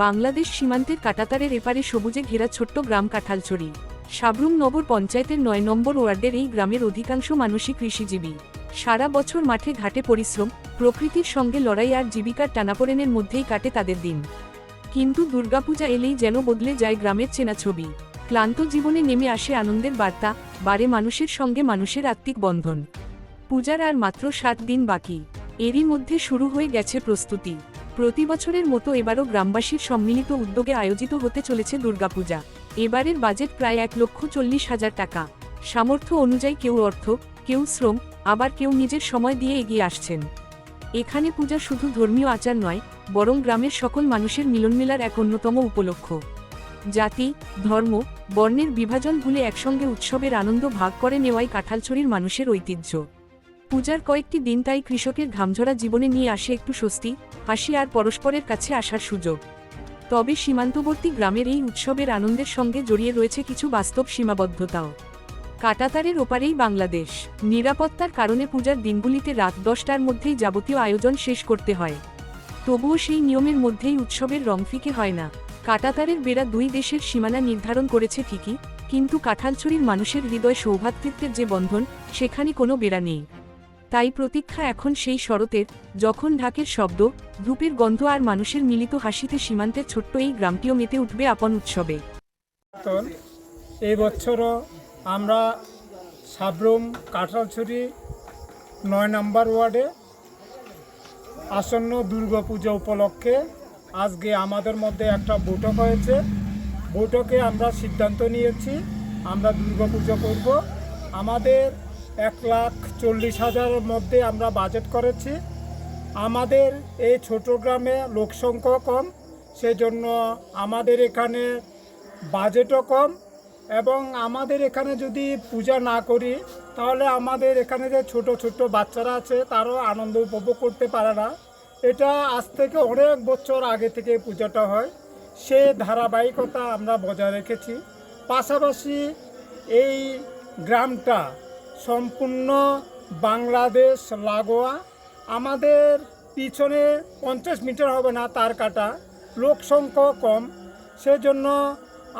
বাংলাদেশ সীমান্তের কাঁটাতারের এপারে সবুজে ঘেরা ছোট্ট গ্রাম কাঁঠালছড়ি। সাবরুম নগর পঞ্চায়েতের ৯ নম্বর ওয়ার্ডের এই গ্রামের অধিকাংশ মানুষই কৃষিজীবী। সারা বছর মাঠে ঘাটে পরিশ্রম, প্রকৃতির সঙ্গে লড়াই আর জীবিকার টানাপোড়েনের মধ্যেই কাটে তাদের দিন। কিন্তু দুর্গাপূজা এলেই যেন বদলে যায় গ্রামের চেনা ছবি। ক্লান্ত জীবনে নেমে আসে আনন্দের বার্তা, বাড়ে মানুষের সঙ্গে মানুষের আত্মিক বন্ধন। পূজার আর মাত্র ৭ দিন বাকি, এরই মধ্যে শুরু হয়ে গেছে প্রস্তুতি। প্রতি বছরের মতো এবারও গ্রামবাসীর সম্মিলিত উদ্যোগে আয়োজিত হতে চলেছে দুর্গাপূজা। এবারের বাজেট প্রায় ১,৪০,০০০ টাকা। সামর্থ্য অনুযায়ী কেউ অর্থ, কেউ শ্রম, আবার কেউ নিজের সময় দিয়ে এগিয়ে আসছেন। এখানে পূজা শুধু ধর্মীয় আচার নয়, বরং গ্রামের সকল মানুষের মিলনমেলার এক অন্যতম উপলক্ষ। জাতি, ধর্ম, বর্ণের বিভাজন ভুলে একসঙ্গে উৎসবের আনন্দ ভাগ করে নেওয়াই কাঁঠালছড়ির মানুষের ঐতিহ্য। পূজার কয়েকটি দিন তাই কৃষকের ঘামঝরা জীবনে নিয়ে আসে একটু স্বস্তি, হাসি আর পরস্পরের কাছে আসার সুযোগ। তবে সীমান্তবর্তী গ্রামের এই উৎসবের আনন্দের সঙ্গে জড়িয়ে রয়েছে কিছু বাস্তব সীমাবদ্ধতাও। কাঁটাতারের ওপারেই বাংলাদেশ। নিরাপত্তার কারণে পূজার দিনগুলিতে রাত ১০টার মধ্যেই যাবতীয় আয়োজন শেষ করতে হয়। তবুও সেই নিয়মের মধ্যেই উৎসবের রং ফিকে হয় না। কাঁটাতারের বেড়া দুই দেশের সীমানা নির্ধারণ করেছে ঠিকই, কিন্তু কাঁঠালছড়ির মানুষের হৃদয় সৌভ্রাতৃত্বের যে বন্ধন, সেখানে কোনো বেড়া নেই। তাই প্রতীক্ষা এখন সেই শরতের, যখন ঢাকের শব্দ, ধূপের গন্ধ আর মানুষের মিলিত হাসিতে সীমান্তের ছোট্ট এই গ্রামটিও মেতে উঠবে আপন উৎসবে। এই বছরও আমরা সাবরুম কাঁঠালছড়ি ৯ নম্বর ওয়ার্ডে আসন্ন দুর্গাপূজা উপলক্ষে আজকে আমাদের মধ্যে একটা বৈঠক হয়েছে। বৈঠকে আমরা সিদ্ধান্ত নিয়েছি আমরা দুর্গাপূজা করব। আমাদের ১,৪০,০০০-এর মধ্যে আমরা বাজেট করেছি। আমাদের এই ছোট গ্রামে লোকসংখ্যা কম, সেজন্য আমাদের এখানে বাজেটও কম, এবং আমাদের এখানে যদি পূজা না করি তাহলে আমাদের এখানে যে ছোট ছোট বাচ্চারা আছে তারাও আনন্দ উপভোগ করতে পারে না। এটা আজ থেকে অনেক বছর আগে থেকে পূজাটা হয়, সে ধারাবাহিকতা আমরা বজায় রেখেছি। পাশাপাশি এই গ্রামটা সম্পূর্ণ বাংলাদেশ লাগোয়া। আমাদের পিছনে ৫০ মিটার হবে না তার কাটা, লোক সংখ্যা কম, সেজন্য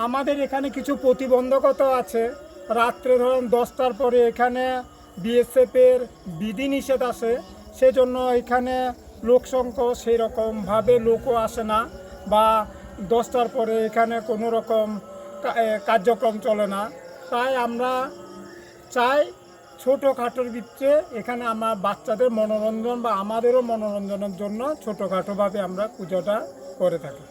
আমাদের এখানে কিছু প্রতিবন্ধকতা আছে। রাত্রে ধরুন ১০টার পরে এখানে বিএসএফের বিধিনিষেধ আছে, সেজন্য এখানে লোক সংখ্যা সেই রকমভাবে লোকও আসে না, বা ১০টার পরে এখানে কোনো রকম কার্যক্রম চলে না। তাই আমরা চাই ছোটোখাটোর ভিতরে এখানে আমরা বাচ্চাদের মনোরঞ্জন বা আমাদেরও মনোরঞ্জনের জন্য ছোটোখাটোভাবে আমরা পুজোটা করে থাকি।